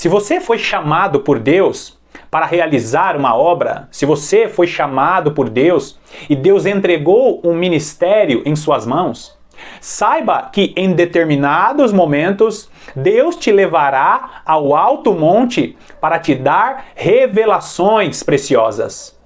Se você foi chamado por Deus para realizar uma obra, se você foi chamado por Deus e Deus entregou um ministério em suas mãos, saiba que em determinados momentos Deus te levará ao alto monte para te dar revelações preciosas.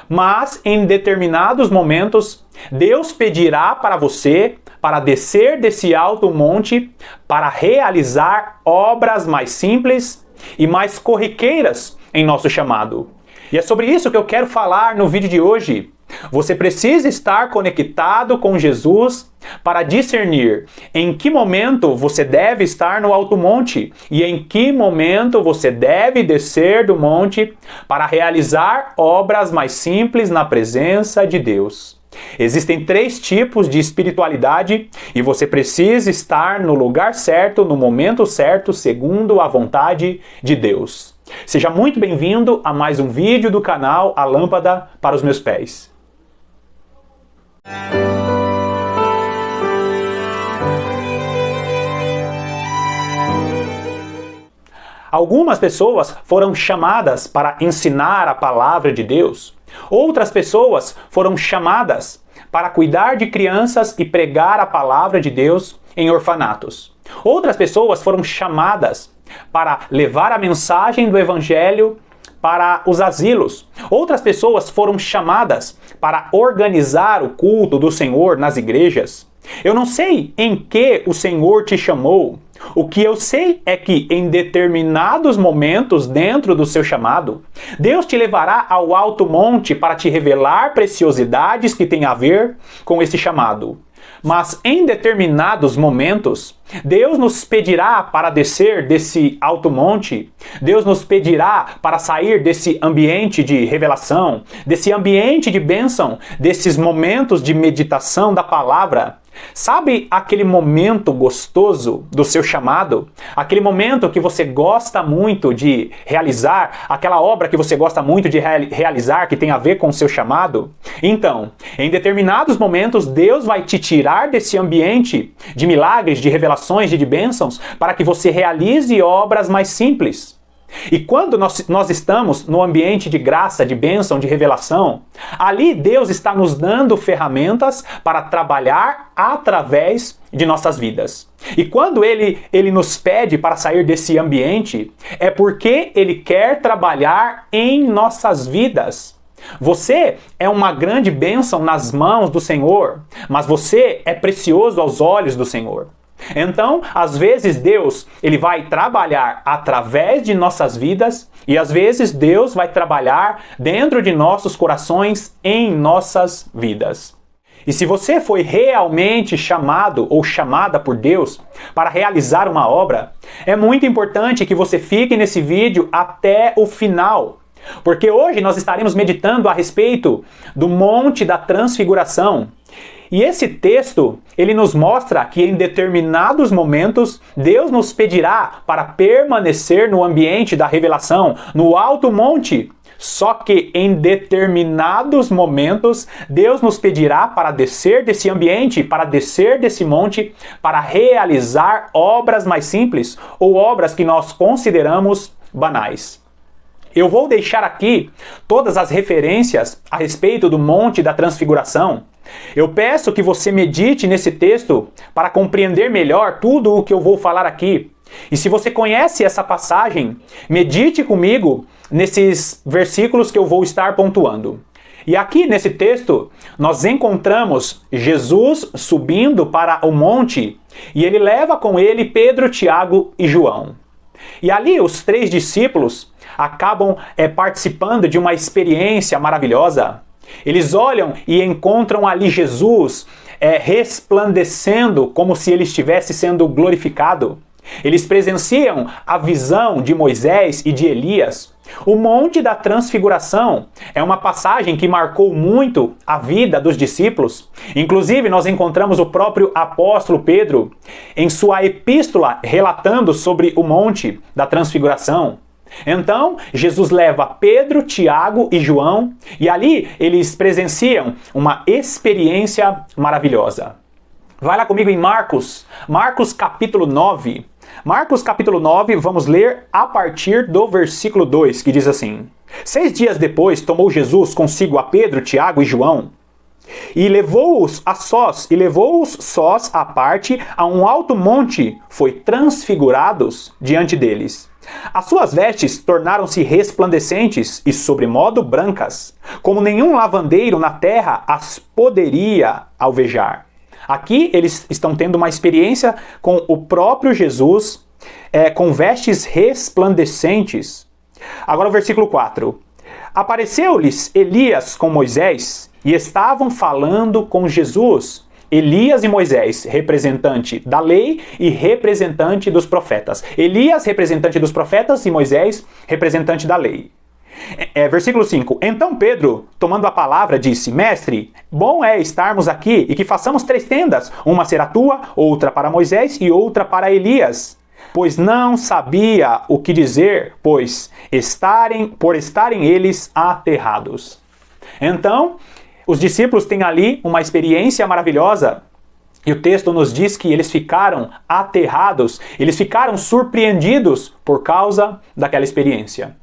Mas em determinados momentos Deus pedirá para você para descer desse alto monte para realizar obras mais simples e mais corriqueiras em nosso chamado. E é sobre isso que eu quero falar no vídeo de hoje. Você precisa estar conectado com Jesus para discernir em que momento você deve estar no alto monte e em que momento você deve descer do monte para realizar obras mais simples na presença de Deus. Existem 3 tipos de espiritualidade e você precisa estar no lugar certo, no momento certo, segundo a vontade de Deus. Seja muito bem-vindo a mais um vídeo do canal A Lâmpada para os Meus Pés. Algumas pessoas foram chamadas para ensinar a palavra de Deus. Outras pessoas foram chamadas para cuidar de crianças e pregar a palavra de Deus em orfanatos. Outras pessoas foram chamadas para levar a mensagem do Evangelho para os asilos. Outras pessoas foram chamadas para organizar o culto do Senhor nas igrejas. Eu não sei em que o Senhor te chamou. O que eu sei é que em determinados momentos dentro do seu chamado, Deus te levará ao alto monte para te revelar preciosidades que têm a ver com esse chamado. Mas em determinados momentos, Deus nos pedirá para descer desse alto monte, Deus nos pedirá para sair desse ambiente de revelação, desse ambiente de bênção, desses momentos de meditação da palavra. Sabe aquele momento gostoso do seu chamado? Aquele momento que você gosta muito de realizar? Aquela obra que você gosta muito de realizar que tem a ver com o seu chamado? Então, em determinados momentos, Deus vai te tirar desse ambiente de milagres, de revelações, de bênçãos, para que você realize obras mais simples. E quando nós estamos no ambiente de graça, de bênção, de revelação, ali Deus está nos dando ferramentas para trabalhar através de nossas vidas. E quando Ele nos pede para sair desse ambiente, é porque Ele quer trabalhar em nossas vidas. Você é uma grande bênção nas mãos do Senhor, mas você é precioso aos olhos do Senhor. Então, às vezes Deus, Ele vai trabalhar através de nossas vidas e às vezes Deus vai trabalhar dentro de nossos corações em nossas vidas. E se você foi realmente chamado ou chamada por Deus para realizar uma obra, é muito importante que você fique nesse vídeo até o final. Porque hoje nós estaremos meditando a respeito do Monte da Transfiguração. E esse texto, ele nos mostra que em determinados momentos, Deus nos pedirá para permanecer no ambiente da revelação, no alto monte. Só que em determinados momentos, Deus nos pedirá para descer desse ambiente, para descer desse monte, para realizar obras mais simples ou obras que nós consideramos banais. Eu vou deixar aqui todas as referências a respeito do Monte da Transfiguração. Eu peço que você medite nesse texto para compreender melhor tudo o que eu vou falar aqui. E se você conhece essa passagem, medite comigo nesses versículos que eu vou estar pontuando. E aqui nesse texto, nós encontramos Jesus subindo para o monte e ele leva com ele Pedro, Tiago e João. E ali os 3 discípulos acabam participando de uma experiência maravilhosa. Eles olham e encontram ali Jesus resplandecendo como se ele estivesse sendo glorificado. Eles presenciam a visão de Moisés e de Elias. O Monte da Transfiguração é uma passagem que marcou muito a vida dos discípulos. Inclusive, nós encontramos o próprio apóstolo Pedro em sua epístola relatando sobre o Monte da Transfiguração. Então, Jesus leva Pedro, Tiago e João e ali eles presenciam uma experiência maravilhosa. Vai lá comigo em Marcos capítulo 9. Marcos capítulo 9, vamos ler a partir do versículo 2, que diz assim: 6 dias depois tomou Jesus consigo a Pedro, Tiago e João, e levou-os sós à parte a um alto monte, foi transfigurados diante deles. As suas vestes tornaram-se resplandecentes e sobremodo brancas, como nenhum lavandeiro na terra as poderia alvejar. Aqui eles estão tendo uma experiência com o próprio Jesus, com vestes resplandecentes. Agora o versículo 4. Apareceu-lhes Elias com Moisés e estavam falando com Jesus. Elias e Moisés, representante da lei e representante dos profetas. Elias, representante dos profetas, e Moisés, representante da lei. Versículo 5. Então Pedro, tomando a palavra, disse: Mestre, bom é estarmos aqui e que façamos 3 tendas. Uma será tua, outra para Moisés e outra para Elias. Pois não sabia o que dizer, por estarem eles aterrados. Então, os discípulos têm ali uma experiência maravilhosa. E o texto nos diz que eles ficaram aterrados, eles ficaram surpreendidos por causa daquela experiência.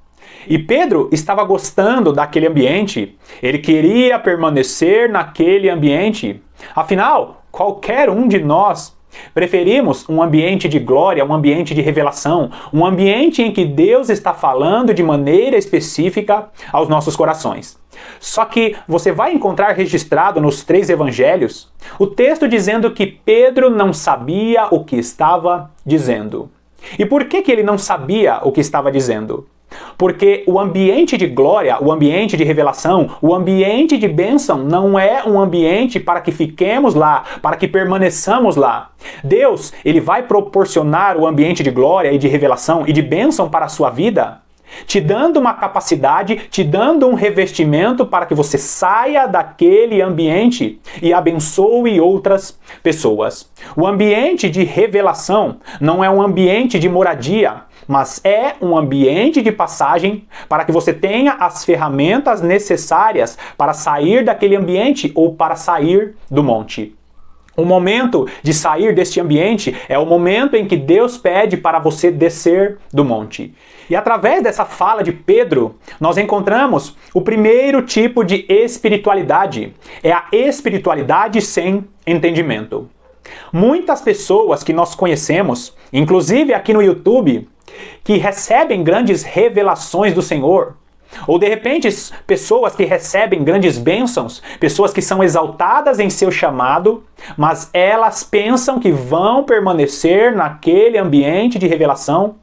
E Pedro estava gostando daquele ambiente, ele queria permanecer naquele ambiente. Afinal, qualquer um de nós preferimos um ambiente de glória, um ambiente de revelação, um ambiente em que Deus está falando de maneira específica aos nossos corações. Só que você vai encontrar registrado nos 3 evangelhos o texto dizendo que Pedro não sabia o que estava dizendo. E por que ele não sabia o que estava dizendo? Porque o ambiente de glória, o ambiente de revelação, o ambiente de bênção não é um ambiente para que fiquemos lá, para que permaneçamos lá. Deus, ele vai proporcionar o ambiente de glória e de revelação e de bênção para a sua vida, te dando uma capacidade, te dando um revestimento para que você saia daquele ambiente e abençoe outras pessoas. O ambiente de revelação não é um ambiente de moradia, mas é um ambiente de passagem para que você tenha as ferramentas necessárias para sair daquele ambiente ou para sair do monte. O momento de sair deste ambiente é o momento em que Deus pede para você descer do monte. E através dessa fala de Pedro, nós encontramos o primeiro tipo de espiritualidade. É a espiritualidade sem entendimento. Muitas pessoas que nós conhecemos, inclusive aqui no YouTube, que recebem grandes revelações do Senhor, ou de repente pessoas que recebem grandes bênçãos, pessoas que são exaltadas em seu chamado, mas elas pensam que vão permanecer naquele ambiente de revelação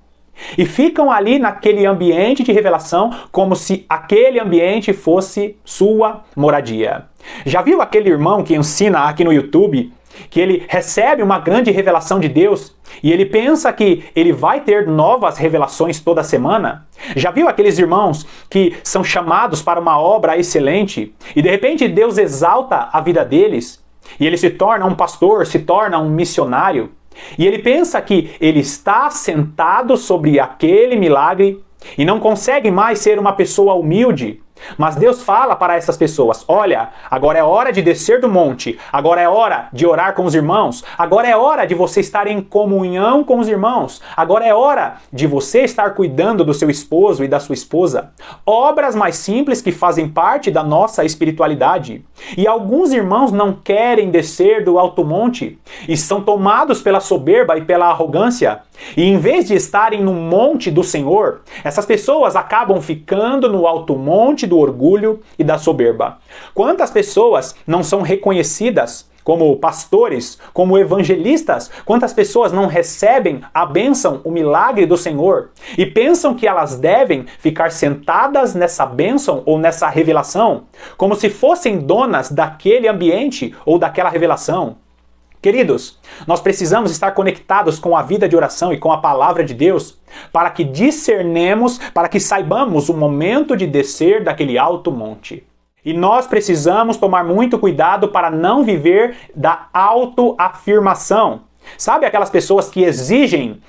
e ficam ali naquele ambiente de revelação como se aquele ambiente fosse sua moradia. Já viu aquele irmão que ensina aqui no YouTube que ele recebe uma grande revelação de Deus e ele pensa que ele vai ter novas revelações toda semana? Já viu aqueles irmãos que são chamados para uma obra excelente e de repente Deus exalta a vida deles e ele se torna um pastor, se torna um missionário e ele pensa que ele está sentado sobre aquele milagre e não consegue mais ser uma pessoa humilde? Mas Deus fala para essas pessoas: olha, agora é hora de descer do monte, agora é hora de orar com os irmãos, agora é hora de você estar em comunhão com os irmãos, agora é hora de você estar cuidando do seu esposo e da sua esposa. Obras mais simples que fazem parte da nossa espiritualidade. E alguns irmãos não querem descer do alto monte e são tomados pela soberba e pela arrogância. E em vez de estarem no monte do Senhor, essas pessoas acabam ficando no alto monte do orgulho e da soberba. Quantas pessoas não são reconhecidas como pastores, como evangelistas? Quantas pessoas não recebem a bênção, o milagre do Senhor e pensam que elas devem ficar sentadas nessa bênção ou nessa revelação como se fossem donas daquele ambiente ou daquela revelação? Queridos, nós precisamos estar conectados com a vida de oração e com a palavra de Deus para que discernemos, para que saibamos o momento de descer daquele alto monte. E nós precisamos tomar muito cuidado para não viver da autoafirmação. Sabe aquelas pessoas que exigem: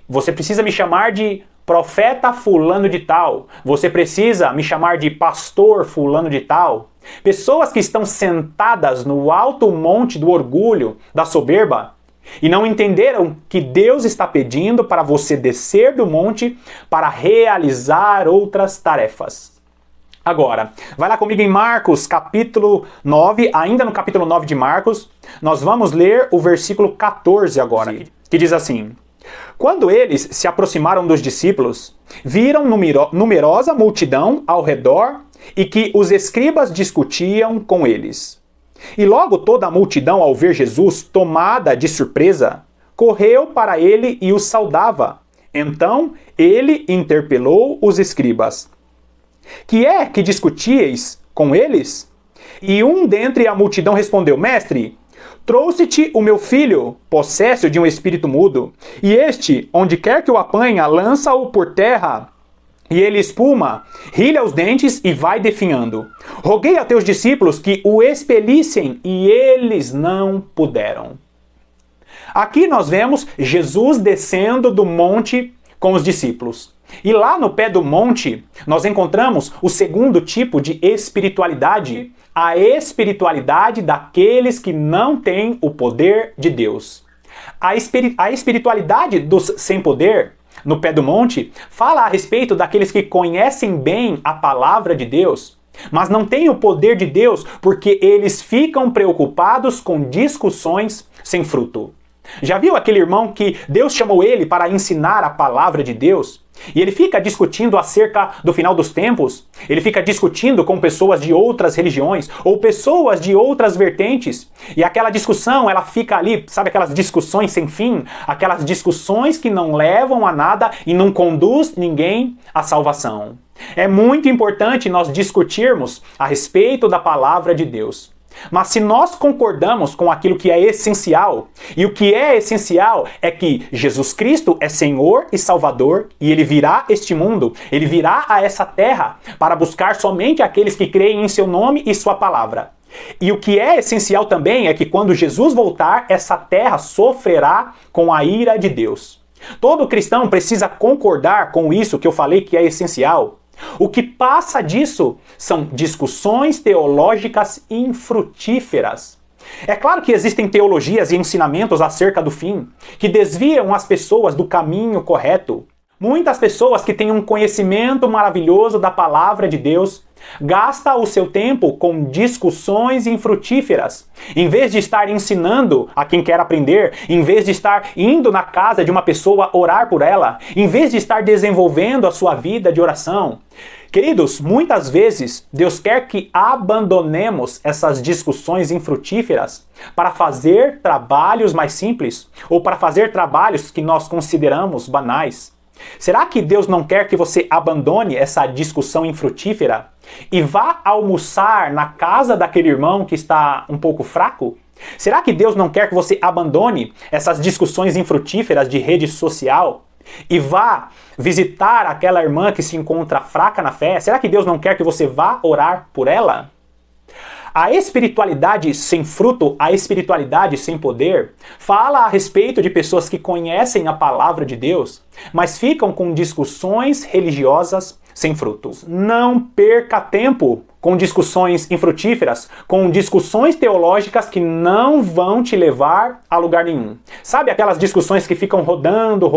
você precisa me chamar de profeta fulano de tal, você precisa me chamar de pastor fulano de tal? Pessoas que estão sentadas no alto monte do orgulho, da soberba, e não entenderam que Deus está pedindo para você descer do monte para realizar outras tarefas. Agora, vai lá comigo em Marcos, capítulo 9, ainda no capítulo 9 de Marcos, nós vamos ler o versículo 14 agora, que diz assim: Quando eles se aproximaram dos discípulos, viram numerosa multidão ao redor e que os escribas discutiam com eles. E logo toda a multidão, ao ver Jesus, tomada de surpresa, correu para ele e os saudava. Então ele interpelou os escribas: Que é que discutíeis com eles? E um dentre a multidão respondeu: Mestre, trouxe-te o meu filho, possesso de um espírito mudo, e este, onde quer que o apanha, lança-o por terra, e ele espuma, rilha os dentes e vai definhando. Roguei a teus discípulos que o expelissem, e eles não puderam. Aqui nós vemos Jesus descendo do monte com os discípulos. E lá no pé do monte, nós encontramos o segundo tipo de espiritualidade, a espiritualidade daqueles que não têm o poder de Deus. A espiritualidade dos sem poder, no pé do monte, fala a respeito daqueles que conhecem bem a palavra de Deus, mas não têm o poder de Deus porque eles ficam preocupados com discussões sem fruto. Já viu aquele irmão que Deus chamou ele para ensinar a palavra de Deus? E ele fica discutindo acerca do final dos tempos? Ele fica discutindo com pessoas de outras religiões ou pessoas de outras vertentes? E aquela discussão, ela fica ali, sabe aquelas discussões sem fim? Aquelas discussões que não levam a nada e não conduz ninguém à salvação. É muito importante nós discutirmos a respeito da palavra de Deus. Mas se nós concordamos com aquilo que é essencial, e o que é essencial é que Jesus Cristo é Senhor e Salvador, e Ele virá este mundo, Ele virá a essa terra para buscar somente aqueles que creem em seu nome e sua palavra. E o que é essencial também é que quando Jesus voltar, essa terra sofrerá com a ira de Deus. Todo cristão precisa concordar com isso que eu falei que é essencial. O que passa disso são discussões teológicas infrutíferas. É claro que existem teologias e ensinamentos acerca do fim que desviam as pessoas do caminho correto. Muitas pessoas que têm um conhecimento maravilhoso da palavra de Deus gastam o seu tempo com discussões infrutíferas. Em vez de estar ensinando a quem quer aprender, em vez de estar indo na casa de uma pessoa orar por ela, em vez de estar desenvolvendo a sua vida de oração. Queridos, muitas vezes Deus quer que abandonemos essas discussões infrutíferas para fazer trabalhos mais simples ou para fazer trabalhos que nós consideramos banais. Será que Deus não quer que você abandone essa discussão infrutífera e vá almoçar na casa daquele irmão que está um pouco fraco? Será que Deus não quer que você abandone essas discussões infrutíferas de rede social e vá visitar aquela irmã que se encontra fraca na fé? Será que Deus não quer que você vá orar por ela? A espiritualidade sem fruto, a espiritualidade sem poder, fala a respeito de pessoas que conhecem a palavra de Deus, mas ficam com discussões religiosas sem frutos. Não perca tempo com discussões infrutíferas, com discussões teológicas que não vão te levar a lugar nenhum. Sabe aquelas discussões que ficam rodando?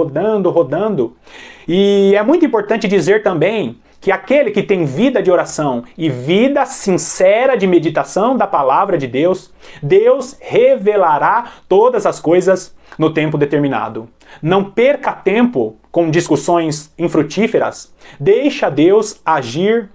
E é muito importante dizer também que aquele que tem vida de oração e vida sincera de meditação da palavra de Deus, Deus revelará todas as coisas no tempo determinado. Não perca tempo com discussões infrutíferas, deixa Deus agir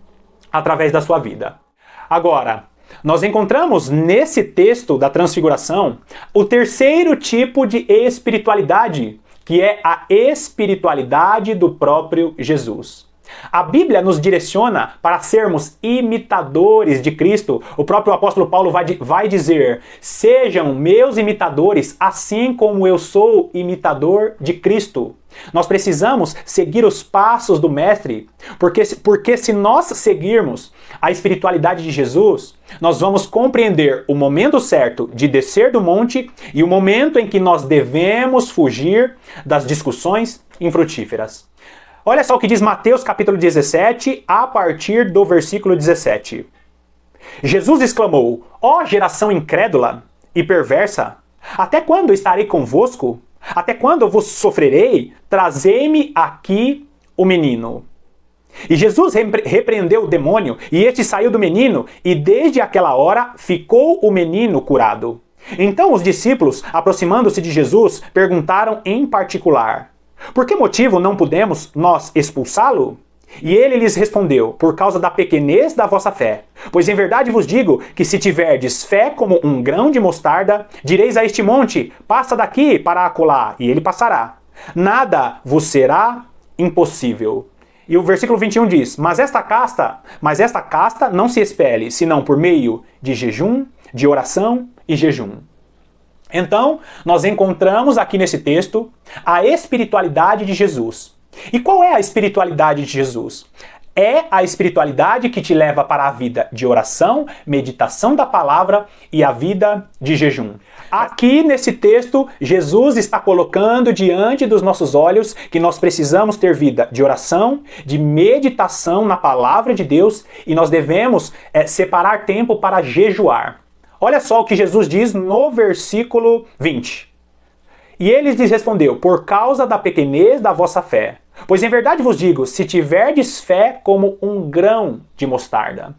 através da sua vida. Agora, nós encontramos nesse texto da transfiguração o terceiro tipo de espiritualidade, que é a espiritualidade do próprio Jesus. A Bíblia nos direciona para sermos imitadores de Cristo. O próprio apóstolo Paulo vai dizer: sejam meus imitadores, assim como eu sou imitador de Cristo. Nós precisamos seguir os passos do Mestre, porque se nós seguirmos a espiritualidade de Jesus, nós vamos compreender o momento certo de descer do monte e o momento em que nós devemos fugir das discussões infrutíferas. Olha só o que diz Mateus capítulo 17, a partir do versículo 17. Jesus exclamou: ó geração incrédula e perversa, Até quando estarei convosco? Até quando vos sofrerei? Trazei-me aqui o menino. E Jesus repreendeu o demônio, e este saiu do menino, e desde aquela hora ficou o menino curado. Então os discípulos, aproximando-se de Jesus, perguntaram em particular: por que motivo não pudemos nós expulsá-lo? E ele lhes respondeu: por causa da pequenez da vossa fé. Pois em verdade vos digo que se tiverdes fé como um grão de mostarda, direis a este monte: passa daqui para acolá, e ele passará. Nada vos será impossível. E o versículo 21 diz: mas esta casta não se expele, senão por meio de jejum, de oração e jejum. Então, nós encontramos aqui nesse texto a espiritualidade de Jesus. E qual é a espiritualidade de Jesus? É a espiritualidade que te leva para a vida de oração, meditação da palavra e a vida de jejum. Aqui nesse texto, Jesus está colocando diante dos nossos olhos que nós precisamos ter vida de oração, de meditação na palavra de Deus, e nós devemos separar tempo para jejuar. Olha só o que Jesus diz no versículo 20. E ele lhes respondeu: por causa da pequenez da vossa fé. Pois em verdade vos digo, se tiverdes fé como um grão de mostarda.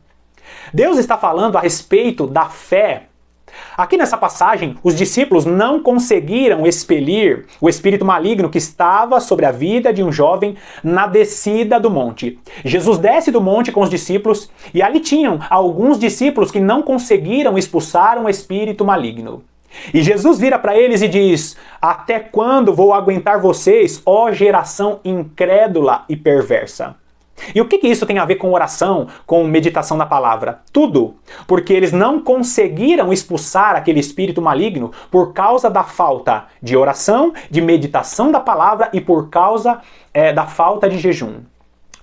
Deus está falando a respeito da fé. Aqui nessa passagem, os discípulos não conseguiram expelir o espírito maligno que estava sobre a vida de um jovem na descida do monte. Jesus desce do monte com os discípulos e ali tinham alguns discípulos que não conseguiram expulsar um espírito maligno. E Jesus vira para eles e diz: até quando vou aguentar vocês, ó geração incrédula e perversa? E o que isso tem a ver com oração, com meditação da palavra? Tudo! Porque eles não conseguiram expulsar aquele espírito maligno por causa da falta de oração, de meditação da palavra e por causa da falta de jejum.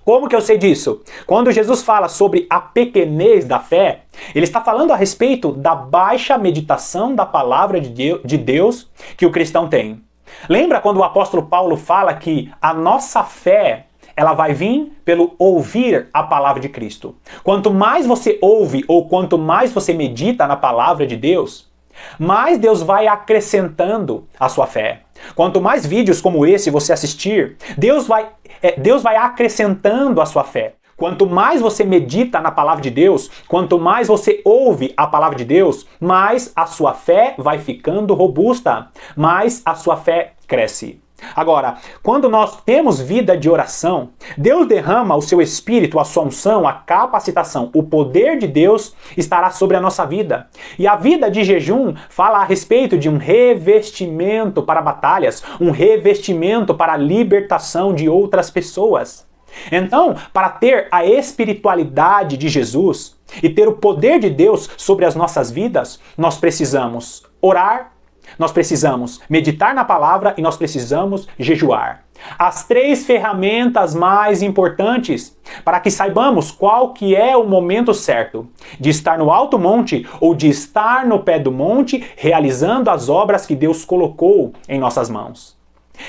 Como que eu sei disso? Quando Jesus fala sobre a pequenez da fé, ele está falando a respeito da baixa meditação da palavra de Deus que o cristão tem. Lembra quando o apóstolo Paulo fala que a nossa fé, ela vai vir pelo ouvir a palavra de Cristo? Quanto mais você ouve ou quanto mais você medita na palavra de Deus, mais Deus vai acrescentando a sua fé. Quanto mais vídeos como esse você assistir, Deus vai acrescentando a sua fé. Quanto mais você medita na palavra de Deus, quanto mais você ouve a palavra de Deus, mais a sua fé vai ficando robusta, mais a sua fé cresce. Agora, quando nós temos vida de oração, Deus derrama o seu espírito, a sua unção, a capacitação, o poder de Deus estará sobre a nossa vida. E a vida de jejum fala a respeito de um revestimento para batalhas, um revestimento para a libertação de outras pessoas. Então, para ter a espiritualidade de Jesus e ter o poder de Deus sobre as nossas vidas, nós precisamos orar, nós precisamos meditar na palavra e nós precisamos jejuar. As 3 ferramentas mais importantes para que saibamos qual que é o momento certo de estar no alto monte ou de estar no pé do monte realizando as obras que Deus colocou em nossas mãos.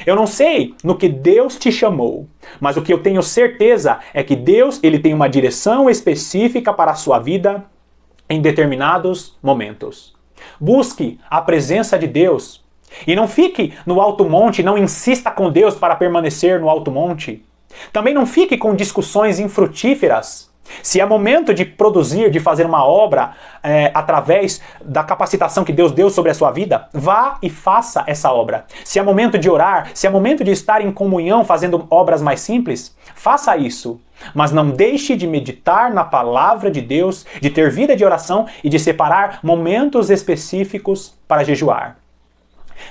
Eu não sei no que Deus te chamou, mas o que eu tenho certeza é que Deus ele tem uma direção específica para a sua vida em determinados momentos. Busque a presença de Deus e não fique no alto monte, não insista com Deus para permanecer no alto monte. Também não fique com discussões infrutíferas. Se é momento de produzir, de fazer uma obra através da capacitação que Deus deu sobre a sua vida, vá e faça essa obra. Se é momento de orar, se é momento de estar em comunhão fazendo obras mais simples, faça isso. Mas não deixe de meditar na palavra de Deus, de ter vida de oração e de separar momentos específicos para jejuar.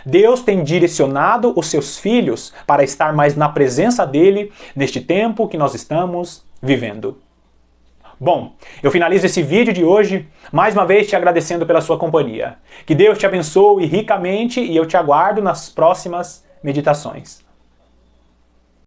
Deus tem direcionado os seus filhos para estar mais na presença dele neste tempo que nós estamos vivendo. Bom, eu finalizo esse vídeo de hoje, mais uma vez te agradecendo pela sua companhia. Que Deus te abençoe ricamente e eu te aguardo nas próximas meditações.